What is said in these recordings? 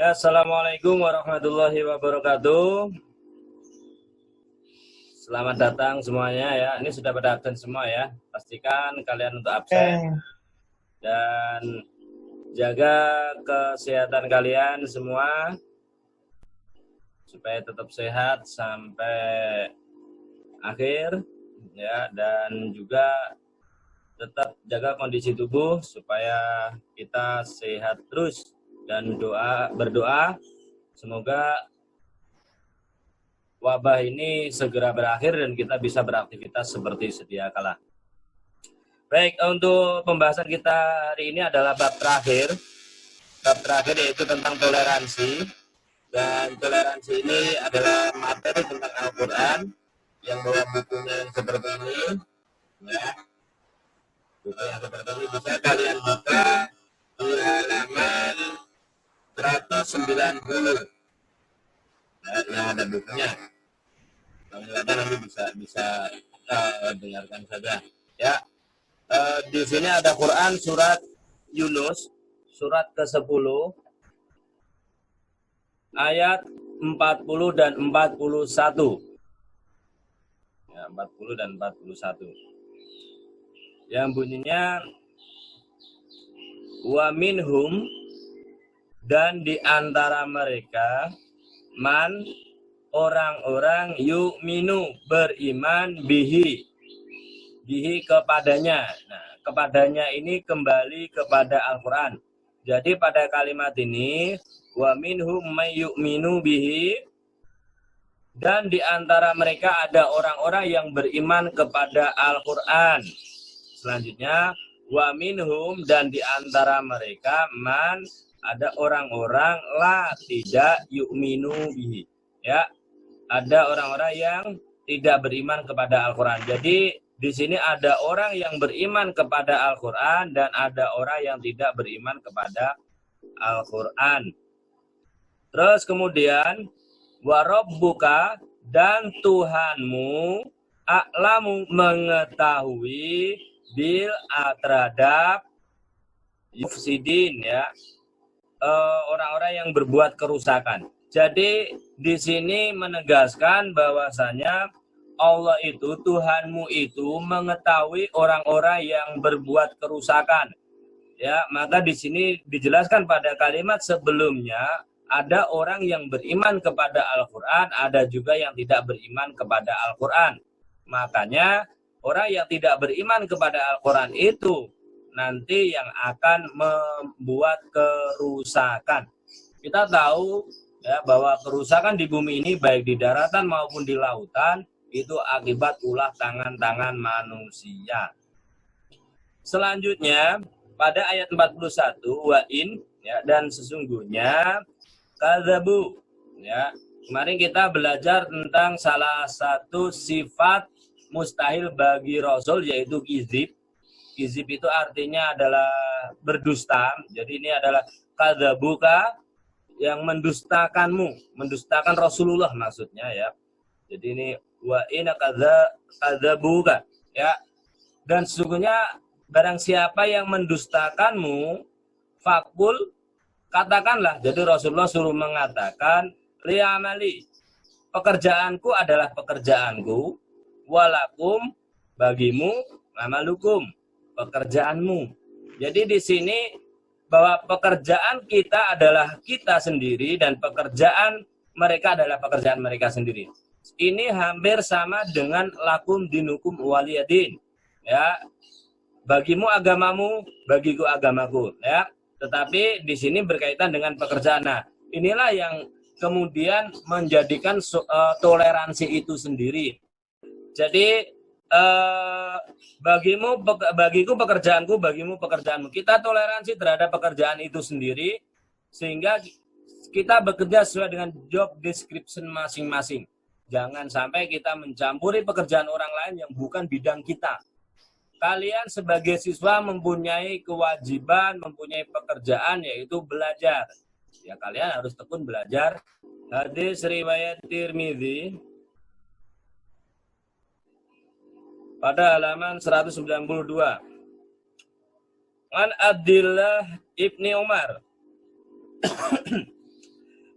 Ya, Assalamualaikum warahmatullahi wabarakatuh. Selamat datang semuanya ya. Ini sudah pada absen semua ya. Pastikan kalian untuk absen dan jaga kesehatan kalian semua supaya tetap sehat sampai akhir ya, dan juga tetap jaga kondisi tubuh supaya kita sehat terus, dan berdoa semoga wabah ini segera berakhir dan kita bisa beraktivitas seperti sedia kala. Baik, untuk pembahasan kita hari ini adalah bab terakhir. Bab terakhir yaitu tentang toleransi. Dan toleransi ini adalah materi tentang Al-Quran yang bawa bukunya yang seperti ini. Ya. Buku yang seperti ini bisa kalian buka di halaman 190. Yang ada bukunya. Kalau nanti bisa dengarkan saja. Ya. Di sini ada Quran surat Yunus, surat ke-10, ayat 40 dan 41. Ya, 40 dan 41. Yang bunyinya, wa minhum, dan di antara mereka, man, orang-orang, yu'minu, beriman, bihi kepadanya. Nah, kepadanya ini kembali kepada Al-Quran. Jadi pada kalimat ini, wa minhum may yu'minu bihi, dan di antara mereka ada orang-orang yang beriman kepada Al-Quran. Selanjutnya, wa minhum, dan di antara mereka, man, ada orang-orang la, tidak, yu'minu bihi. Ya, ada orang-orang yang tidak beriman kepada Al-Quran. Jadi di sini ada orang yang beriman kepada Al-Quran dan ada orang yang tidak beriman kepada Al-Quran. Terus kemudian, wa rabbuka, dan Tuhanmu, a'lamu, mengetahui, bil, terhadap mufsidin, ya, orang-orang yang berbuat kerusakan. Jadi di sini menegaskan bahwasanya Allah itu, Tuhanmu itu mengetahui orang-orang yang berbuat kerusakan. Ya, maka di sini dijelaskan pada kalimat sebelumnya ada orang yang beriman kepada Al-Quran, ada juga yang tidak beriman kepada Al-Quran. Makanya orang yang tidak beriman kepada Al-Quran itu nanti yang akan membuat kerusakan. Kita tahu ya bahwa kerusakan di bumi ini baik di daratan maupun di lautan itu akibat ulah tangan-tangan manusia. Selanjutnya pada ayat 41, wa in, ya, dan sesungguhnya kadzabu, ya. Kemarin kita belajar tentang salah satu sifat mustahil bagi Rasul, yaitu kizib. Kizib itu artinya adalah berdusta. Jadi ini adalah kadzabuka, yang mendustakanmu, mendustakan Rasulullah maksudnya, ya. Jadi ini wa inna kadzabuka, ya. Dan sesungguhnya barang siapa yang mendustakanmu, fakul, katakanlah. Jadi Rasulullah suruh mengatakan, li'amali, pekerjaanku adalah pekerjaanku, walakum, bagimu, amalukum, pekerjaanmu. Jadi di sini bahwa pekerjaan kita adalah kita sendiri dan pekerjaan mereka adalah pekerjaan mereka sendiri. Ini hampir sama dengan lakum dinukum waliyadin, ya. Bagimu agamamu, bagiku agamaku, ya. Tetapi di sini berkaitan dengan pekerjaan. Nah, inilah yang kemudian menjadikan toleransi itu sendiri. Jadi bagiku pekerjaanku, bagimu pekerjaanmu. Kita toleransi terhadap pekerjaan itu sendiri sehingga kita bekerja sesuai dengan job description masing-masing. Jangan sampai kita mencampuri pekerjaan orang lain yang bukan bidang kita. Kalian sebagai siswa mempunyai kewajiban, mempunyai pekerjaan, yaitu belajar. Ya, kalian harus tekun belajar. Hadis riwayat Tirmidzi pada halaman 192. An Abdillah ibni Umar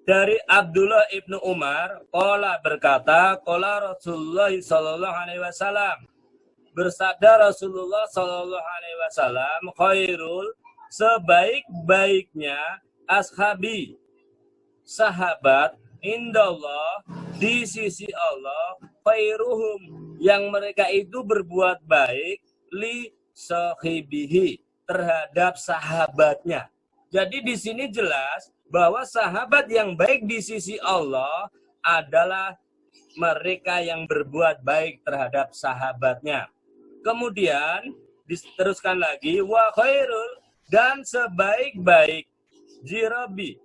dari Abdullah ibnu Umar, qala berkata, qala Rasulullah sallallahu alaihi wasallam, bersabda Rasulullah sallallahu alaihi wasallam, khairul, sebaik-baiknya ashabi, sahabat, indallah, di sisi Allah, khairuhum, yang mereka itu berbuat baik, li sahibihi, terhadap sahabatnya. Jadi di sini jelas bahwa sahabat yang baik di sisi Allah adalah mereka yang berbuat baik terhadap sahabatnya. Kemudian diteruskan lagi, wa khairul, dan sebaik-baik jirabi,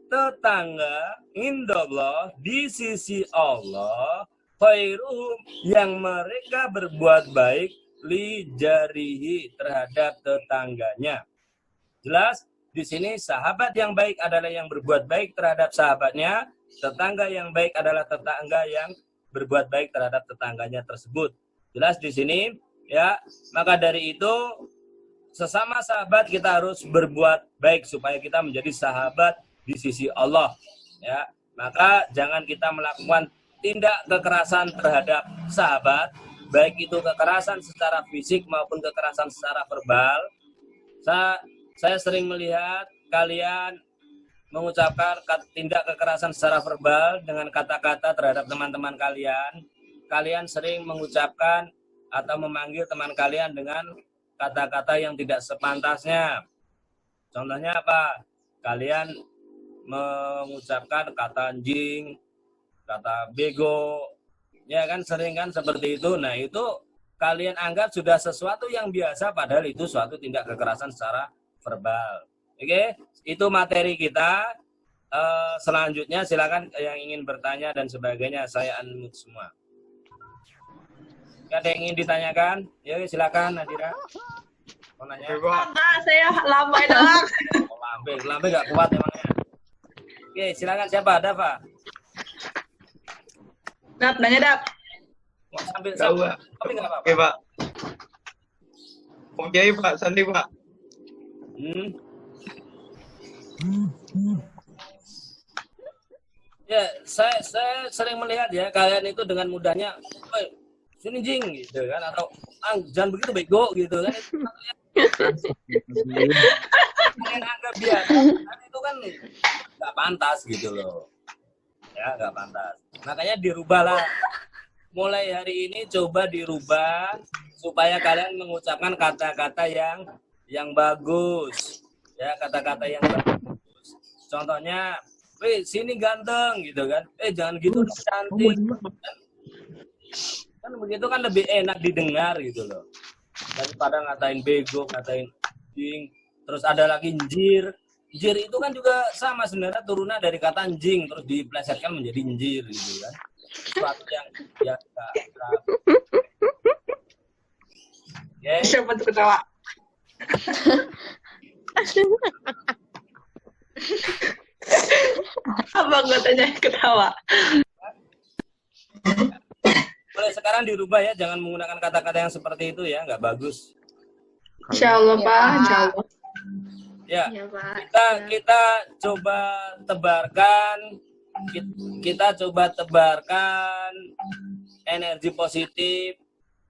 tetangga, indallah, di sisi Allah, khairuhum, yang mereka berbuat baik, li jarihi, terhadap tetangganya. Jelas? Di sini sahabat yang baik adalah yang berbuat baik terhadap sahabatnya, tetangga yang baik adalah tetangga yang berbuat baik terhadap tetangganya tersebut. Jelas di sini, ya. Maka dari itu sesama sahabat kita harus berbuat baik supaya kita menjadi sahabat di sisi Allah, ya. Maka jangan kita melakukan tindak kekerasan terhadap sahabat, baik itu kekerasan secara fisik maupun kekerasan secara verbal. Saya sering melihat kalian mengucapkan tindak kekerasan secara verbal dengan kata-kata terhadap teman-teman kalian. Kalian sering mengucapkan atau memanggil teman kalian dengan kata-kata yang tidak sepantasnya. Contohnya apa? Kalian mengucapkan kata anjing, kata bego, ya kan, sering kan seperti itu. Nah itu kalian anggap sudah sesuatu yang biasa, padahal itu suatu tindak kekerasan secara verbal. Oke, itu materi kita. Selanjutnya silakan yang ingin bertanya dan sebagainya, saya unmute semua. Ada yang ingin ditanyakan? Ya silakan Nadira. Mau nanya? Saya lambai doang. Oh, lambai nggak kuat emangnya. Oke, silakan, siapa? Ada Pak? Dap, nanya Dap. Mau sambil tapi nggak apa-apa. Oke Pak. Oke Pak, Sandi Pak. Ya, saya sering melihat ya kalian itu dengan mudahnya, sini jing gitu kan, atau jangan begitu bego gitu kan. Kalian anggap biasa, kan itu kan nggak pantas gitu loh. Ya, nggak pantas. Makanya dirubahlah. Mulai hari ini coba dirubah supaya kalian mengucapkan kata-kata yang bagus. Ya, kata-kata yang bagus. Contohnya, sini ganteng gitu kan. Jangan gitu, cantik. Kan begitu kan lebih enak didengar gitu loh. Daripada ngatain bego, ngatain jing. Terus ada lagi njir. Njir itu kan juga sama sebenarnya, turunan dari kata anjing terus diplesetkan menjadi njir gitu kan. Suatu yang okay. Siapa tuh ketawa? Abang katanya ketawa. Mulai sekarang dirubah ya, jangan menggunakan kata-kata yang seperti itu ya, nggak bagus. Insyaallah Pak, insyaallah. Ya, kita coba tebarkan, energi positif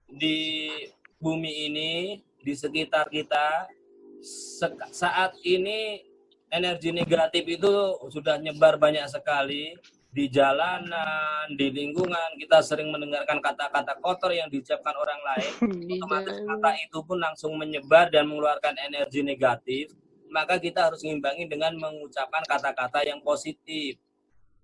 di bumi ini, di sekitar kita. Saat ini energi negatif itu sudah nyebar banyak sekali di jalanan, di lingkungan. Kita sering mendengarkan kata-kata kotor yang diucapkan orang lain. Otomatis kata itu pun langsung menyebar dan mengeluarkan energi negatif. Maka kita harus mengimbangi dengan mengucapkan kata-kata yang positif.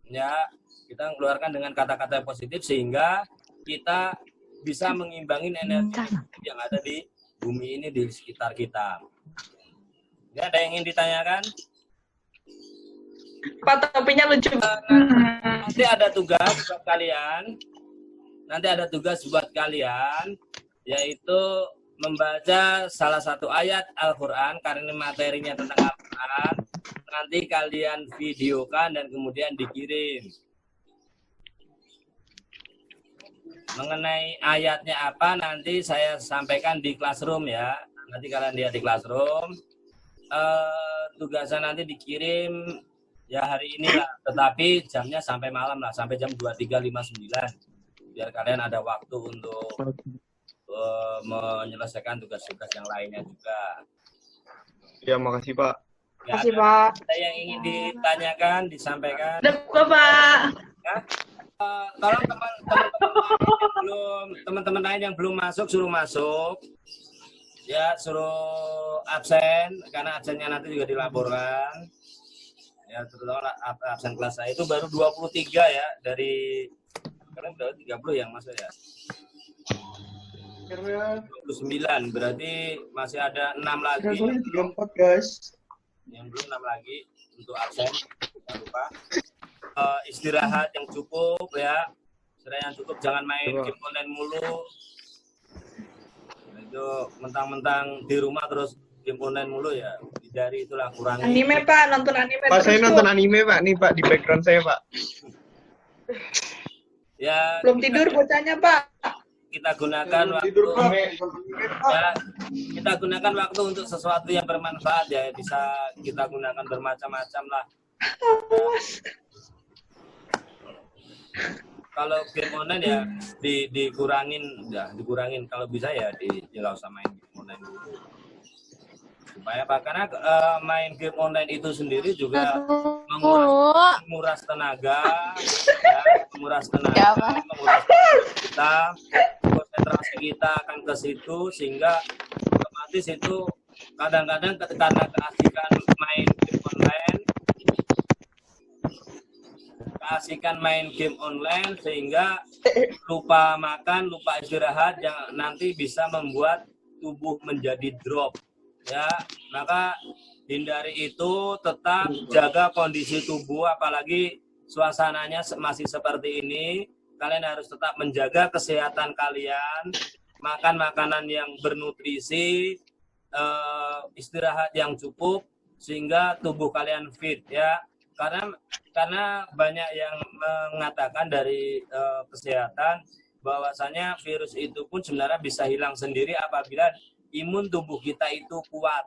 Ya, kita mengeluarkan dengan kata-kata yang positif sehingga kita bisa mengimbangi energi yang ada di bumi ini, di sekitar kita. Ya, ada yang ingin ditanyakan? Pak, topinya lucu. Nanti ada tugas buat kalian. Yaitu membaca salah satu ayat Al-Quran, karena materinya tentang Al-Quran. Nanti kalian videokan dan kemudian dikirim. Mengenai ayatnya apa nanti saya sampaikan di classroom ya. Nanti kalian lihat di classroom. Tugasnya nanti dikirim Ya hari inilah, tetapi jamnya sampai malam lah, sampai jam 23.59. Biar kalian ada waktu untuk menyelesaikan tugas-tugas yang lainnya juga. Ya, makasih Pak. Ya, Makasih, Pak. ada yang ingin ditanyakan, disampaikan? Ada Bapak. Ya? Tolong teman-teman lain yang belum masuk, suruh masuk. Ya, suruh absen, karena absennya nanti juga dilaporkan. Ya, terutama absen kelas saya itu baru 23 ya, dari karena udah 30 yang masuk ya. 29, berarti masih ada 6 lagi. 34 guys. Yang belum 6 lagi untuk absen. Jangan lupa. Istirahat yang cukup ya. Istirahat yang cukup, jangan main game online mulu. Itu mentang-mentang di rumah terus game online mulu ya, hindari, itulah, kurangi. Anime Pak, nonton anime. Pak, saya nonton anime Pak, nih Pak di background saya Pak. Ya. Belum tidur bocahnya Pak. Kita gunakan waktu. Ya, kita gunakan waktu untuk sesuatu yang bermanfaat ya, bisa kita gunakan bermacam-macam lah. Kalau game online ya dikurangin, kalau bisa ya nggak usah main game online dulu. Supaya apa? Karena main game online itu sendiri juga menguras tenaga, ya, menguras kita, konsentrasi kita akan ke situ, sehingga otomatis itu kadang-kadang karena keasikan main game online sehingga lupa makan, lupa istirahat, yang nanti bisa membuat tubuh menjadi drop. Ya, maka hindari itu, tetap jaga kondisi tubuh, apalagi suasananya masih seperti ini. Kalian harus tetap menjaga kesehatan kalian, makan makanan yang bernutrisi, istirahat yang cukup, sehingga tubuh kalian fit ya. Karena banyak yang mengatakan dari kesehatan bahwasanya virus itu pun sebenarnya bisa hilang sendiri apabila imun tubuh kita itu kuat.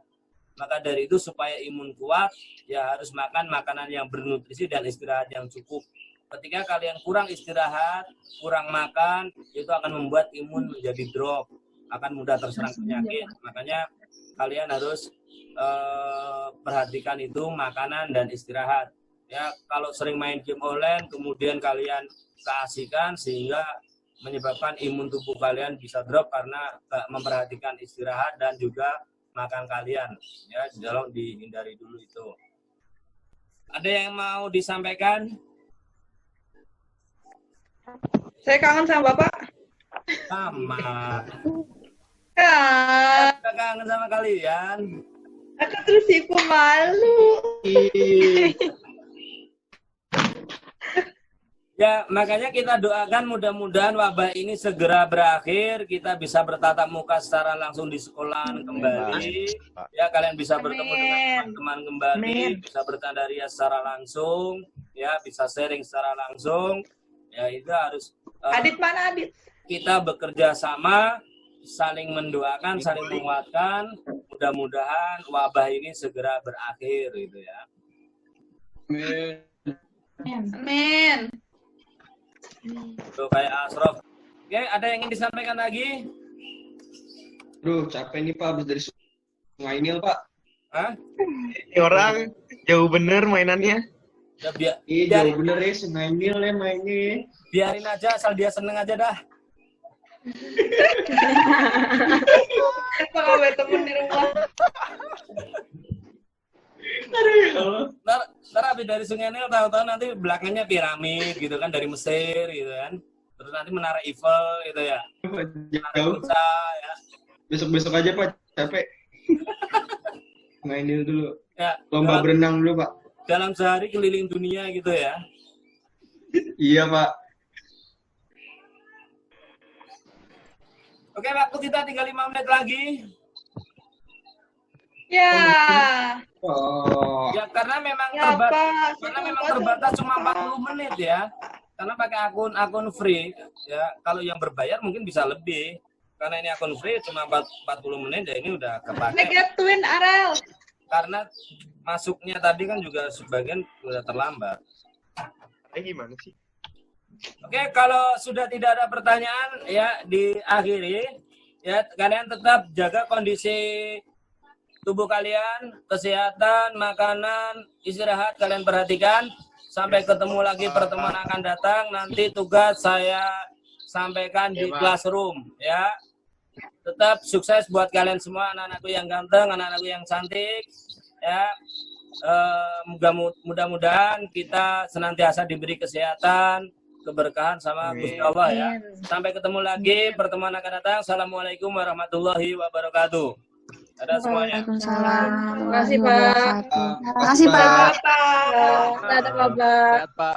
Maka dari itu, supaya imun kuat ya harus makan makanan yang bernutrisi dan istirahat yang cukup. Ketika kalian kurang istirahat, kurang makan, itu akan membuat imun menjadi drop, akan mudah terserang penyakit. Makanya kalian harus perhatikan itu, makanan dan istirahat. Ya, kalau sering main game online kemudian kalian keasikan sehingga menyebabkan imun tubuh kalian bisa drop karena memperhatikan istirahat dan juga makan kalian. Ya, tolong dihindari dulu itu. Ada yang mau disampaikan? Saya kangen sama Bapak. Sama. Ya. Saya kangen sama kalian. Aku terus ibu malu. Ya, makanya kita doakan mudah-mudahan wabah ini segera berakhir, kita bisa bertatap muka secara langsung di sekolah kembali. Ya, kalian bisa bertemu dengan teman-teman kembali, bisa bercanda ria secara langsung, ya, bisa sharing secara langsung. Ya, itu harus Adit mana Adit? Kita bekerja sama, saling mendoakan, saling menguatkan, mudah-mudahan wabah ini segera berakhir gitu ya. Amin. Tuh kayak Asrof. Oke, ada yang ingin disampaikan lagi? Duh, capek nih Pak, habis dari Sungai Nil Pak. Hah? Ini orang jauh bener mainannya. Ya, Iya, jauh bener ya Sungai Nil ya mainnya. Biarin aja, asal dia seneng aja dah. Kalau temen di rumah. Ntar habis dari Sungai Nil, tahu-tahu nanti belakangnya piramid gitu kan, dari Mesir gitu kan. Terus nanti Menara Eiffel gitu ya. Jauh. Bisa ya. Besok-besok aja Pak, capek. Sungai Nil dulu. Ya, Lomba berenang dulu Pak. dalam sehari keliling dunia gitu ya. Iya Pak. Oke, waktu kita tinggal 5 menit lagi. Ya. Oh. Ya, karena memang Ya, Pak. terbatas cuma 40 menit ya. Karena pakai akun free ya. Kalau yang berbayar mungkin bisa lebih. Karena ini akun free cuma 40 menit ya, ini udah kepake. Twin Arel. Karena masuknya tadi kan juga sebagian sudah terlambat. Gimana sih? Oke, kalau sudah tidak ada pertanyaan ya diakhiri. Ya, kalian tetap jaga kondisi tubuh kalian, kesehatan, makanan, istirahat kalian perhatikan. Sampai ketemu lagi pertemuan akan datang. Nanti tugas saya sampaikan di classroom ya. Tetap sukses buat kalian semua, anak-anakku yang ganteng, anak-anakku yang cantik ya. Mudah-mudahan kita senantiasa diberi kesehatan, keberkahan sama Gusti Allah ya. Sampai ketemu lagi pertemuan akan datang. Assalamualaikum warahmatullahi wabarakatuh. Ada semuanya. Waalaikumsalam. Terima kasih, Pak. Terima kasih, Pak. Dadah, Bapak. Sehat, Pak.